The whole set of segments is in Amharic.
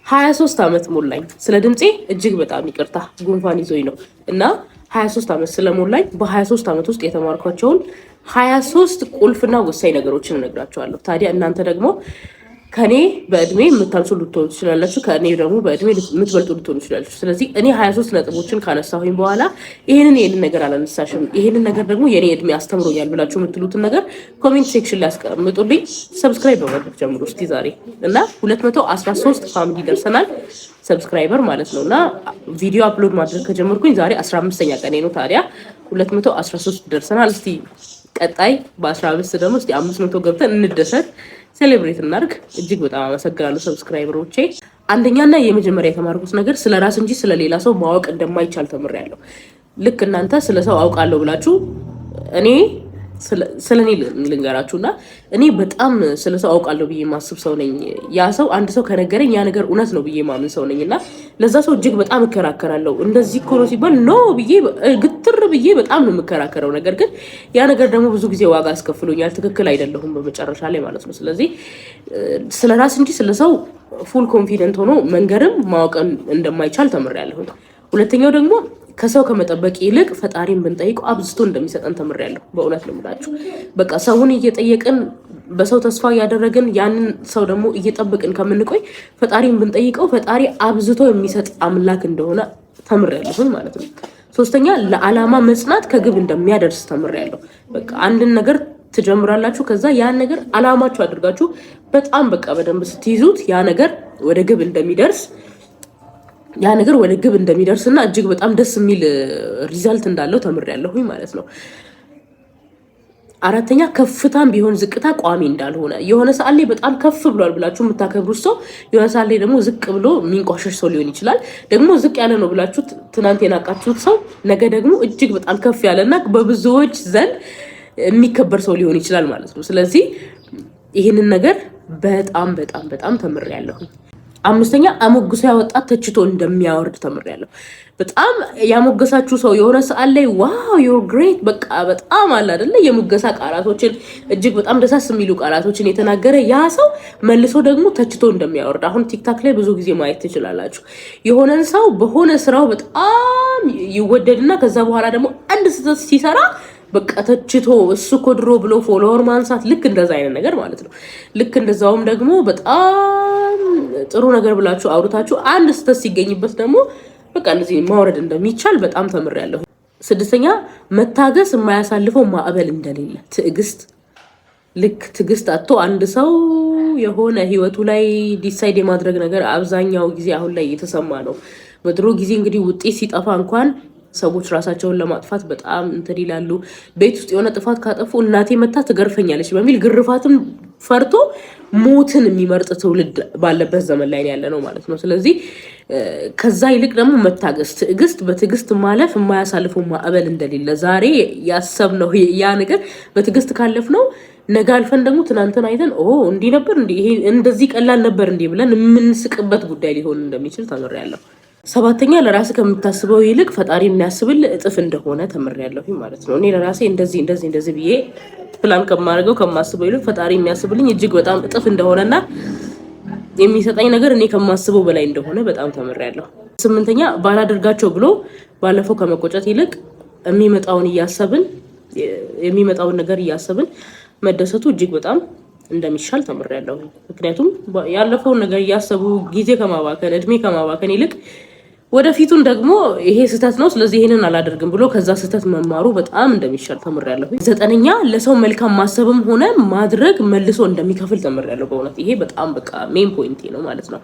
23 ዓመት ሞላኝ። ስለ ድምጼ እጅግ በጣም ይቅርታ ጉንፋን ይዞኝ ነው እና 23 ዓመት ስለሞላኝ በ23 ዓመት ውስጥ የተማርኳቸውን 23 ቁልፍና ወሳኝ ነገሮችን እነግራቸዋለሁ። ታዲያ እናንተ ደግሞ ከኔ በእድሜ የምታንሱ ልትሆኑ ትችላላችሁ፣ ከኔ ደግሞ በእድሜ የምትበልጡ ልትሆኑ ትችላላችሁ። ስለዚህ እኔ 23 ነጥቦችን ካነሳሁኝ በኋላ ይሄንን ነገር አላነሳሽም፣ ይሄንን ነገር ደግሞ የኔ እድሜ አስተምሮኛል ብላችሁ የምትሉትን ነገር ኮሜንት ሴክሽን ላይ አስቀምጡልኝ። ሰብስክራይብ በማድረግ ጀምሩ እስቲ ዛሬ እና 213 ፋሚሊ ደርሰናል፣ ሰብስክራይበር ማለት ነው። እና ቪዲዮ አፕሎድ ማድረግ ከጀመርኩኝ ዛሬ 15ኛ ቀኔ ነው። ታዲያ 213 ደርሰናል። እስቲ ቀጣይ በ15 ደግሞ እስቲ 500 ገብተን እንደሰት ሴሌብሬት እናርግ። እጅግ በጣም አመሰግናለሁ ሰብስክራይበሮቼ። አንደኛና የመጀመሪያ የተማርኩት ነገር ስለ ራስ እንጂ ስለ ሌላ ሰው ማወቅ እንደማይቻል ተምሬያለሁ። ልክ እናንተ ስለ ሰው አውቃለሁ ብላችሁ እኔ ስለኔ ልንገራችሁና እኔ በጣም ስለ ሰው አውቃለሁ ብዬ ማስብ ሰው ነኝ። ያ ሰው አንድ ሰው ከነገረኝ ያ ነገር እውነት ነው ብዬ ማምን ሰው ነኝና ለዛ ሰው እጅግ በጣም እከራከራለሁ። እንደዚህ እኮ ነው ሲባል ኖ ብዬ ግትር ብዬ በጣም ነው የምከራከረው። ነገር ግን ያ ነገር ደግሞ ብዙ ጊዜ ዋጋ አስከፍሎኛል። ትክክል አይደለሁም በመጨረሻ ላይ ማለት ነው። ስለዚህ ስለ ራስ እንጂ ስለ ሰው ፉል ኮንፊደንት ሆኖ መንገርም ማወቅን እንደማይቻል ተምሬያለሁ። ሁለተኛው ደግሞ ከሰው ከመጠበቅ ይልቅ ፈጣሪን ብንጠይቀው አብዝቶ እንደሚሰጠን ተምሬያለሁ። በእውነት ነው የምላችሁ። በቃ ሰውን እየጠየቅን በሰው ተስፋ እያደረግን ያንን ሰው ደግሞ እየጠበቅን ከምንቆይ ፈጣሪን ብንጠይቀው ፈጣሪ አብዝቶ የሚሰጥ አምላክ እንደሆነ ተምሬያለሁ ማለት ነው። ሶስተኛ ለዓላማ መጽናት ከግብ እንደሚያደርስ ተምሬያለሁ። በቃ አንድን ነገር ትጀምራላችሁ፣ ከዛ ያን ነገር ዓላማችሁ አድርጋችሁ በጣም በቃ በደንብ ስትይዙት ያ ነገር ወደ ግብ እንደሚደርስና እጅግ በጣም ደስ የሚል ሪዛልት እንዳለው ተምሬያለሁኝ ማለት ነው። አራተኛ ከፍታም ቢሆን ዝቅታ ቋሚ እንዳልሆነ፣ የሆነ ሰዓት ላይ በጣም ከፍ ብሏል ብላችሁ የምታከብሩት ሰው የሆነ ሰዓት ላይ ደግሞ ዝቅ ብሎ የሚንቋሸሽ ሰው ሊሆን ይችላል። ደግሞ ዝቅ ያለ ነው ብላችሁ ትናንት የናቃችሁት ሰው ነገ ደግሞ እጅግ በጣም ከፍ ያለና በብዙዎች ዘንድ የሚከበር ሰው ሊሆን ይችላል ማለት ነው። ስለዚህ ይህንን ነገር በጣም በጣም በጣም ተምሬያለሁኝ። አምስተኛ አሞግሶ ያወጣት ተችቶ እንደሚያወርድ ተምሬያለሁ። በጣም ያሞገሳችሁ ሰው የሆነ ሰዓት ላይ ዋው ዩር ግሬት በቃ በጣም አለ አይደለ የሙገሳ ቃላቶችን እጅግ በጣም ደሳስ የሚሉ ቃላቶችን የተናገረ ያ ሰው መልሶ ደግሞ ተችቶ እንደሚያወርድ አሁን ቲክታክ ላይ ብዙ ጊዜ ማየት ትችላላችሁ። የሆነን ሰው በሆነ ስራው በጣም ይወደድና ከዛ በኋላ ደግሞ አንድ ስህተት ሲሰራ በቃ ተችቶ እሱ እኮ ድሮ ብሎ ፎሎወር ማንሳት ልክ እንደዛ አይነት ነገር ማለት ነው። ልክ እንደዛውም ደግሞ በጣም ጥሩ ነገር ብላችሁ አውርታችሁ አንድ ስህተት ሲገኝበት ደግሞ በቃ እንደዚህ ማውረድ እንደሚቻል በጣም ተምሬያለሁ። ስድስተኛ መታገስ የማያሳልፈው ማዕበል እንደሌለ ትዕግስት። ልክ ትዕግስት አጥቶ አንድ ሰው የሆነ ህይወቱ ላይ ዲሳይድ የማድረግ ነገር አብዛኛው ጊዜ አሁን ላይ እየተሰማ ነው። በድሮ ጊዜ እንግዲህ ውጤት ሲጠፋ እንኳን ሰዎች ራሳቸውን ለማጥፋት በጣም እንትን ይላሉ። ቤት ውስጥ የሆነ ጥፋት ካጠፉ እናቴ መታ ትገርፈኛለች በሚል ግርፋትም ፈርቶ ሞትን የሚመርጥ ትውልድ ባለበት ዘመን ላይ ያለ ነው ማለት ነው። ስለዚህ ከዛ ይልቅ ደግሞ መታገስ፣ ትዕግስት፣ በትዕግስት ማለፍ የማያሳልፈው ማዕበል እንደሌለ ዛሬ ያሰብነው ያ ነገር በትዕግስት ካለፍነው ነገ አልፈን ደግሞ ትናንትን አይተን እንዲህ ነበር እንዲህ ይሄ እንደዚህ ቀላል ነበር እንዲህ ብለን የምንስቅበት ጉዳይ ሊሆን እንደሚችል ተምሬያለሁ። ሰባተኛ ለራስ ከምታስበው ይልቅ ፈጣሪ የሚያስብል እጥፍ እንደሆነ ተምሬያለሁ ማለት ነው። እኔ ለራሴ እንደዚህ ብዬ ፕላን ከማድረገው ከማስበው ይልቅ ፈጣሪ የሚያስብልኝ እጅግ በጣም እጥፍ እንደሆነና የሚሰጠኝ ነገር እኔ ከማስበው በላይ እንደሆነ በጣም ተምሬያለሁ። ስምንተኛ ባላደርጋቸው ብሎ ባለፈው ከመቆጨት ይልቅ የሚመጣውን ነገር እያሰብን መደሰቱ እጅግ በጣም እንደሚሻል ተምሬያለሁ። ምክንያቱም ያለፈውን ነገር እያሰቡ ጊዜ ከማባከን እድሜ ከማባከን ይልቅ ወደፊቱን ደግሞ ይሄ ስህተት ነው ስለዚህ ይሄንን አላደርግም ብሎ ከዛ ስህተት መማሩ በጣም እንደሚሻል ተምሬያለሁ። ዘጠነኛ ለሰው መልካም ማሰብም ሆነ ማድረግ መልሶ እንደሚከፍል ተምሬያለሁ። በእውነት ይሄ በጣም በቃ ሜን ፖይንቴ ነው ማለት ነው።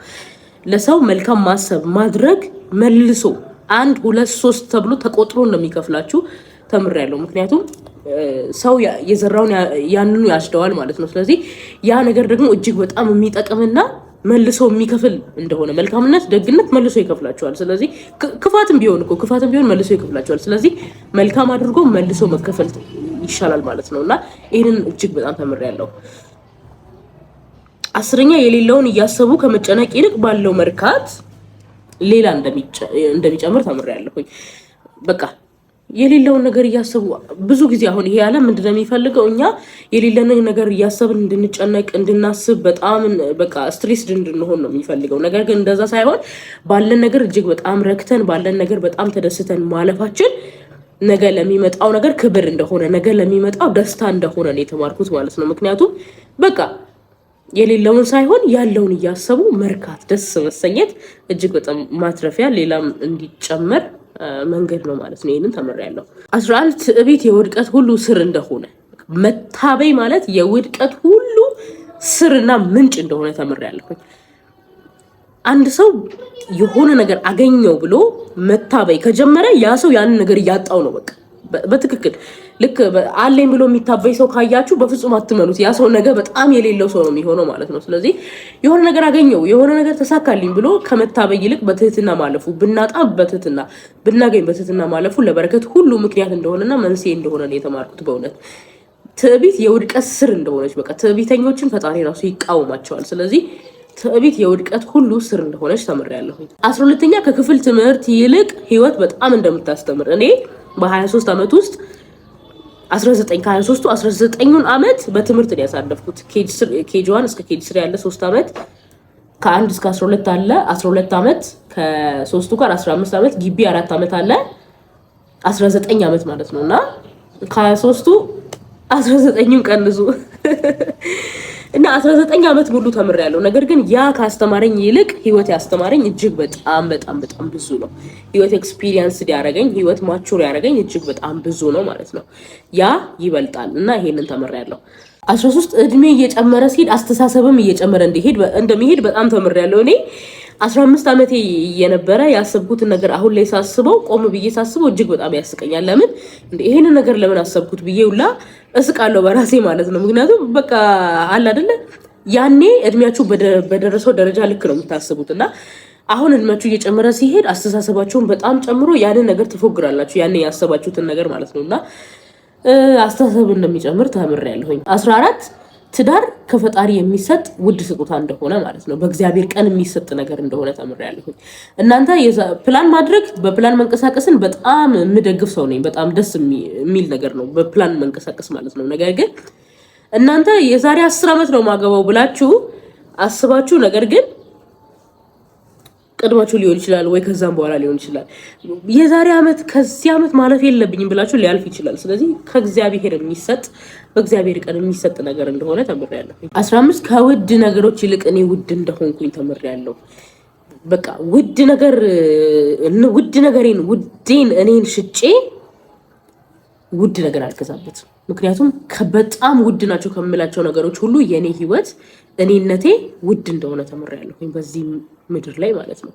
ለሰው መልካም ማሰብ ማድረግ መልሶ 1 2 3 ተብሎ ተቆጥሮ እንደሚከፍላችሁ ተምሬያለሁ። ምክንያቱም ሰው የዘራውን ያንኑ ያጭደዋል ማለት ነው። ስለዚህ ያ ነገር ደግሞ እጅግ በጣም የሚጠቅምና መልሶ የሚከፍል እንደሆነ መልካምነት፣ ደግነት መልሶ ይከፍላቸዋል። ስለዚህ ክፋትም ቢሆን መልሶ ይከፍላቸዋል። ስለዚህ መልካም አድርጎ መልሶ መከፈል ይሻላል ማለት ነውና ይሄንን እጅግ በጣም ተምሬያለሁ። አስረኛ የሌለውን እያሰቡ ከመጨነቅ ይልቅ ባለው መርካት ሌላ እንደሚጨምር ተምሬያለሁኝ። በቃ የሌለውን ነገር እያሰቡ ብዙ ጊዜ አሁን ይሄ ዓለም ምንድነው የሚፈልገው እኛ የሌለንን ነገር እያሰብን እንድንጨነቅ እንድናስብ በጣም በቃ ስትሬስድ እንድንሆን ነው የሚፈልገው። ነገር ግን እንደዛ ሳይሆን ባለን ነገር እጅግ በጣም ረክተን ባለን ነገር በጣም ተደስተን ማለፋችን ነገ ለሚመጣው ነገር ክብር እንደሆነ ነገ ለሚመጣው ደስታ እንደሆነ ነው የተማርኩት ማለት ነው። ምክንያቱም በቃ የሌለውን ሳይሆን ያለውን እያሰቡ መርካት ደስ መሰኘት እጅግ በጣም ማትረፊያ ሌላም እንዲጨመር መንገድ ነው ማለት ነው። ይሄንን ተመሪያለሁ። 11 ትዕቢት የውድቀት ሁሉ ስር እንደሆነ መታበይ ማለት የውድቀት ሁሉ ስርና ምንጭ እንደሆነ ተመሪያለሁ። አንድ ሰው የሆነ ነገር አገኘው ብሎ መታበይ ከጀመረ ያ ሰው ያንን ነገር እያጣው ነው። በቃ በትክክል ልክ አለኝ ብሎ የሚታበይ ሰው ካያችሁ በፍጹም አትመኑት። ያ ሰው ነገ በጣም የሌለው ሰው ነው የሚሆነው ማለት ነው። ስለዚህ የሆነ ነገር አገኘው የሆነ ነገር ተሳካልኝ ብሎ ከመታበይ ይልቅ በትህትና ማለፉ ብናጣ በትህትና ብናገኝ በትህትና ማለፉ ለበረከት ሁሉ ምክንያት እንደሆነና መንስኤ እንደሆነ ነው የተማርኩት። በእውነት ትዕቢት የውድቀት ስር እንደሆነች በቃ ትዕቢተኞችን ፈጣሪ ራሱ ይቃወማቸዋል። ስለዚህ ትዕቢት የውድቀት ሁሉ ስር እንደሆነች ተምሬያለሁ። 12ኛ ከክፍል ትምህርት ይልቅ ህይወት በጣም እንደምታስተምር እኔ በ23 ዓመት ውስጥ 19 ከ23ቱ 19ን ዓመት በትምህርት ነው ያሳለፍኩት። ኬጂ 1 እስከ ኬጂ 3 ያለ 3 ዓመት ከ1 እስከ 12 አለ 12 ዓመት ከ3ቱ ጋር 15 ዓመት ግቢ 4 ዓመት አለ 19 ዓመት ማለት ነውና ከ23ቱ 19ን ቀንሱ እና 19 ዓመት ሙሉ ተምሬያለሁ። ነገር ግን ያ ካስተማረኝ ይልቅ ህይወት ያስተማረኝ እጅግ በጣም በጣም በጣም ብዙ ነው። ህይወት ኤክስፒሪየንስ ያደረገኝ ህይወት ማቹር ያደረገኝ እጅግ በጣም ብዙ ነው ማለት ነው። ያ ይበልጣል እና ይሄንን ተምሬያለሁ። 13 እድሜ እየጨመረ ሲሄድ አስተሳሰብም እየጨመረ እንደሚሄድ በጣም ተምሬያለሁ። እኔ 15 ዓመቴ የነበረ ያሰብኩትን ነገር አሁን ላይ ሳስበው ቆም ብዬ ሳስበው እጅግ በጣም ያስቀኛል። ለምን ይሄንን ነገር ለምን አሰብኩት ብዬ ሁላ እስቃለሁ በራሴ ማለት ነው። ምክንያቱም በቃ አለ አይደለ ያኔ እድሜያችሁ በደረሰው ደረጃ ልክ ነው የምታስቡት እና አሁን እድሜያችሁ እየጨመረ ሲሄድ አስተሳሰባችሁን በጣም ጨምሮ ያንን ነገር ትፎግራላችሁ ያኔ ያሰባችሁትን ነገር ማለት ነውና አስተሳሰብ እንደሚጨምር ተምሬያለሁኝ። 14 ትዳር ከፈጣሪ የሚሰጥ ውድ ስጦታ እንደሆነ ማለት ነው። በእግዚአብሔር ቀን የሚሰጥ ነገር እንደሆነ ተምሬያለሁኝ። እናንተ ፕላን ማድረግ በፕላን መንቀሳቀስን በጣም የምደግፍ ሰው ነኝ። በጣም ደስ የሚል ነገር ነው በፕላን መንቀሳቀስ ማለት ነው። ነገር ግን እናንተ የዛሬ 10 ዓመት ነው ማገባው ብላችሁ አስባችሁ ነገር ግን ቀድማችሁ ሊሆን ይችላል ወይ ከዛም በኋላ ሊሆን ይችላል የዛሬ ዓመት ከዚህ ዓመት ማለፍ የለብኝም ብላችሁ ሊያልፍ ይችላል። ስለዚህ ከእግዚአብሔር የሚሰጥ በእግዚአብሔር ቀን የሚሰጥ ነገር እንደሆነ ተምሬያለሁ። 15 ከውድ ነገሮች ይልቅ እኔ ውድ እንደሆንኩኝ ተምሬያለሁ። በቃ ውድ ነገሬን ውዴን እኔን ሽጬ ውድ ነገር አልገዛበትም። ምክንያቱም በጣም ውድ ናቸው ከምላቸው ነገሮች ሁሉ የኔ ህይወት እኔነቴ ውድ እንደሆነ ተምሬያለሁ በዚህ ምድር ላይ ማለት ነው።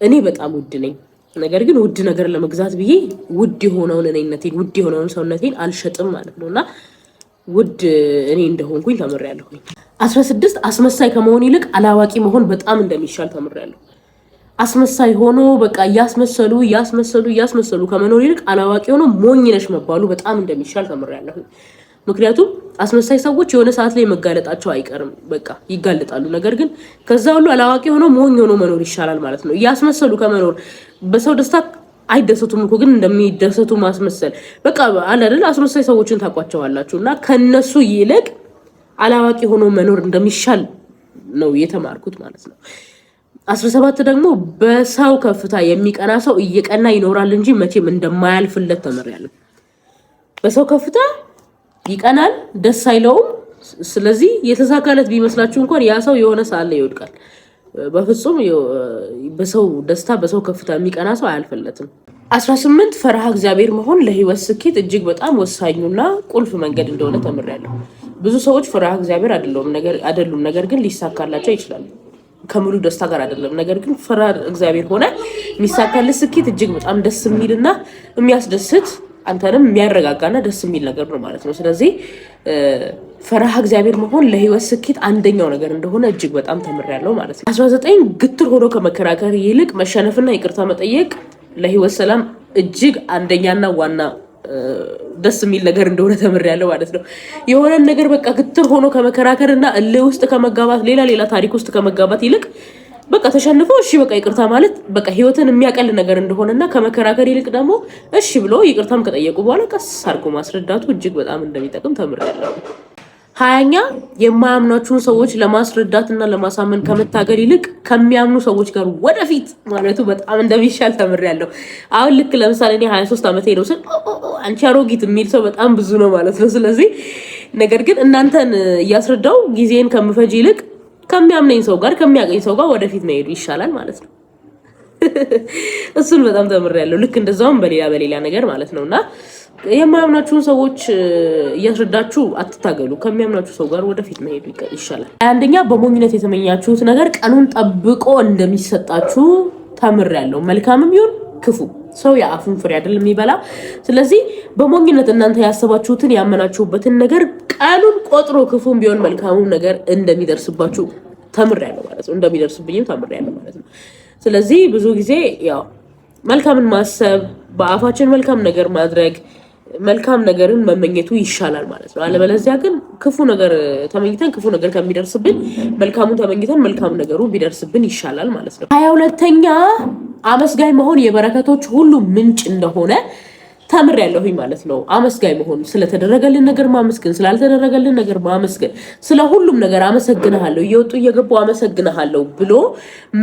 እኔ በጣም ውድ ነኝ። ነገር ግን ውድ ነገር ለመግዛት ብዬ ውድ የሆነውን እኔነቴን ውድ የሆነውን ሰውነቴን አልሸጥም ማለት ነውና ውድ እኔ እንደሆንኩኝ ተምሬያለሁ። 16 አስመሳይ ከመሆን ይልቅ አላዋቂ መሆን በጣም እንደሚሻል ተምሬያለሁ። አስመሳይ ሆኖ በቃ ያስመሰሉ ከመኖር ይልቅ አላዋቂ ሆኖ ሞኝ ነሽ መባሉ በጣም እንደሚሻል ተምሬያለሁ። ምክንያቱም አስመሳይ ሰዎች የሆነ ሰዓት ላይ መጋለጣቸው አይቀርም፣ በቃ ይጋለጣሉ። ነገር ግን ከዛ ሁሉ አላዋቂ ሆኖ ሞኝ ሆኖ መኖር ይሻላል ማለት ነው። ያስመሰሉ ከመኖር በሰው ደስታ አይደሰቱም እኮ ግን እንደሚደሰቱ ማስመሰል በቃ አለ አይደል? አስመሳይ ሰዎችን ታቋቸዋላችሁ እና ከነሱ ይልቅ አላዋቂ ሆኖ መኖር እንደሚሻል ነው የተማርኩት ማለት ነው። 17 ደግሞ በሰው ከፍታ የሚቀና ሰው እየቀና ይኖራል እንጂ መቼም እንደማያልፍለት ተምሬያለሁ። በሰው ከፍታ ይቀናል፣ ደስ አይለውም። ስለዚህ የተሳካለት ቢመስላችሁ እንኳን ያ ሰው የሆነ ሰዓት ላይ ይወድቃል። በፍጹም በሰው ደስታ በሰው ከፍታ የሚቀና ሰው አያልፍለትም። 18 ፈርሃ እግዚአብሔር መሆን ለህይወት ስኬት እጅግ በጣም ወሳኙና ቁልፍ መንገድ እንደሆነ ተምሬያለሁ። ብዙ ሰዎች ፈርሃ እግዚአብሔር አይደሉም፣ ነገር ግን ሊሳካላቸው ይችላል። ከሙሉ ደስታ ጋር አይደለም። ነገር ግን ፈርሃ እግዚአብሔር ሆነ የሚሳካልህ ስኬት እጅግ በጣም ደስ የሚልና የሚያስደስት አንተንም የሚያረጋጋና ደስ የሚል ነገር ነው ማለት ነው። ስለዚህ ፈርሃ እግዚአብሔር መሆን ለህይወት ስኬት አንደኛው ነገር እንደሆነ እጅግ በጣም ተምሬያለሁ ማለት ነው። 19 ግትር ሆኖ ከመከራከር ይልቅ መሸነፍና ይቅርታ መጠየቅ ለህይወት ሰላም እጅግ አንደኛና ዋና ደስ የሚል ነገር እንደሆነ ተምሬያለሁ ማለት ነው። የሆነ ነገር በቃ ግትር ሆኖ ከመከራከርና እልህ ውስጥ ከመጋባት ሌላ ታሪክ ውስጥ ከመጋባት ይልቅ በቃ ተሸንፎ እሺ በቃ ይቅርታ ማለት በቃ ህይወትን የሚያቀል ነገር እንደሆነና ከመከራከር ይልቅ ደግሞ እሺ ብሎ ይቅርታም ከጠየቁ በኋላ ቀስ አድርጎ ማስረዳቱ እጅግ በጣም እንደሚጠቅም ተምሬያለሁ። 20ኛ የማያምኗችሁን ሰዎች ለማስረዳትና ለማሳመን ከመታገል ይልቅ ከሚያምኑ ሰዎች ጋር ወደፊት ማለቱ በጣም እንደሚሻል ተምሬያለሁ። አሁን ልክ ለምሳሌ እኔ 23 ዓመቴ ነው ስል አንቺ አሮጊት የሚል ሰው በጣም ብዙ ነው ማለት ነው። ስለዚህ ነገር ግን እናንተን እያስረዳው ጊዜን ከምፈጅ ይልቅ ከሚያምነኝ ሰው ጋር ከሚያቀኝ ሰው ጋር ወደፊት መሄዱ ይሻላል ማለት ነው። እሱን በጣም ተምሬያለሁ። ልክ እንደዛውም በሌላ ነገር ማለት ነውና የማያምናችሁን ሰዎች እያስረዳችሁ አትታገሉ። ከሚያምናችሁ ሰው ጋር ወደፊት መሄዱ ይሻላል። አንደኛ በሞኝነት የተመኛችሁት ነገር ቀኑን ጠብቆ እንደሚሰጣችሁ ተምሬያለሁ። መልካምም ይሁን ክፉ ሰው የአፉን ፍሬ አይደለም የሚበላ። ስለዚህ በሞኝነት እናንተ ያሰባችሁትን ያመናችሁበትን ነገር ቀኑን ቆጥሮ ክፉም ቢሆን መልካሙም ነገር እንደሚደርስባችሁ ተምሬያለሁ ማለት ነው። እንደሚደርስብኝም ተምሬያለሁ ማለት ነው። ስለዚህ ብዙ ጊዜ ያው መልካምን ማሰብ፣ በአፋችን መልካም ነገር ማድረግ፣ መልካም ነገርን መመኘቱ ይሻላል ማለት ነው። አለበለዚያ ግን ክፉ ነገር ተመኝተን ክፉ ነገር ከሚደርስብን መልካሙን ተመኝተን መልካም ነገሩ ቢደርስብን ይሻላል ማለት ነው። 22ኛ አመስጋኝ መሆን የበረከቶች ሁሉ ምንጭ እንደሆነ ተምሬያለሁኝ ማለት ነው። አመስጋኝ መሆን ስለተደረገልን ነገር ማመስገን፣ ስላልተደረገልን ነገር ማመስገን፣ ስለ ሁሉም ነገር አመሰግናለሁ፣ እየወጡ እየገቡ አመሰግናለሁ ብሎ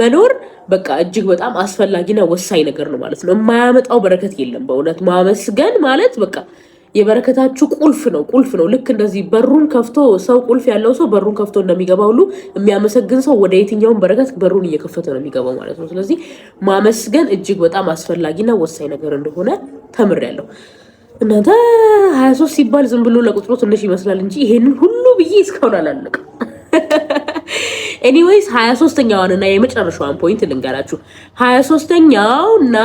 መኖር በቃ እጅግ በጣም አስፈላጊና ወሳኝ ነገር ነው ማለት ነው። የማያመጣው በረከት የለም። በእውነት ማመስገን ማለት በቃ የበረከታችሁ ቁልፍ ነው። ልክ እንደዚህ በሩን ከፍቶ ሰው ቁልፍ ያለው ሰው በሩን ከፍቶ እንደሚገባ ሁሉ የሚያመሰግን ሰው ወደ የትኛውም በረከት በሩን እየከፈተ ነው የሚገባው ማለት ነው። ስለዚህ ማመስገን እጅግ በጣም አስፈላጊና ወሳኝ ነገር እንደሆነ ተምሬያለሁ። እናንተ 23 ሲባል ዝም ብሎ ለቁጥሩ ትንሽ ይመስላል እንጂ ይሄንን ሁሉ ብዬ እስካሁን አላለቀም። ኤኒዌይስ 23ኛዋንና የመጨረሻዋን ፖይንት ልንገራችሁ። 23ኛውና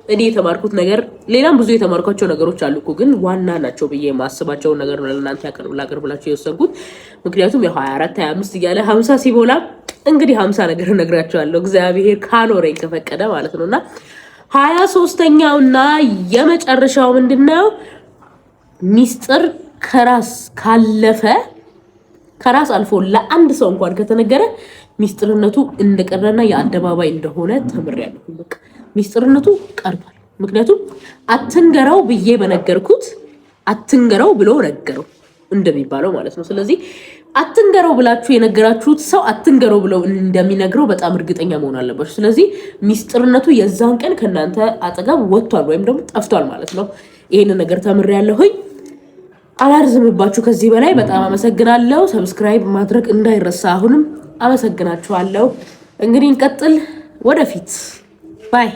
እኔ የተማርኩት ነገር ሌላም ብዙ የተማርኳቸው ነገሮች አሉ እኮ ግን ዋና ናቸው ብዬ የማስባቸው ነገር ነው ለእናንተ ያቀርብላችሁ የወሰንኩት። ምክንያቱም የ24 25 እያለ 50 ሲሞላ እንግዲህ 50 ነገር እነግራችኋለሁ እግዚአብሔር ካኖረኝ ከፈቀደ ማለት ነውና 23ኛውና የመጨረሻው ምንድነው? ሚስጥር ከራስ አልፎ ለአንድ ሰው እንኳን ከተነገረ ሚስጥርነቱ እንደቀረና የአደባባይ እንደሆነ ተምሬያለሁ። በቃ ሚስጥርነቱ ቀርቷል። ምክንያቱም አትንገረው ብዬ በነገርኩት አትንገረው ብሎ ነገረው እንደሚባለው ማለት ነው። ስለዚህ አትንገረው ብላችሁ የነገራችሁት ሰው አትንገረው ብለው እንደሚነግረው በጣም እርግጠኛ መሆን አለባችሁ። ስለዚህ ሚስጥርነቱ የዛን ቀን ከናንተ አጠገብ ወጥቷል ወይም ደግሞ ጠፍቷል ማለት ነው። ይሄንን ነገር ተምሬያለሁኝ። አላርዝምባችሁ ከዚህ በላይ በጣም አመሰግናለሁ። ሰብስክራይብ ማድረግ እንዳይረሳ። አሁንም አመሰግናችኋለሁ። እንግዲህ እንቀጥል ወደፊት ባይ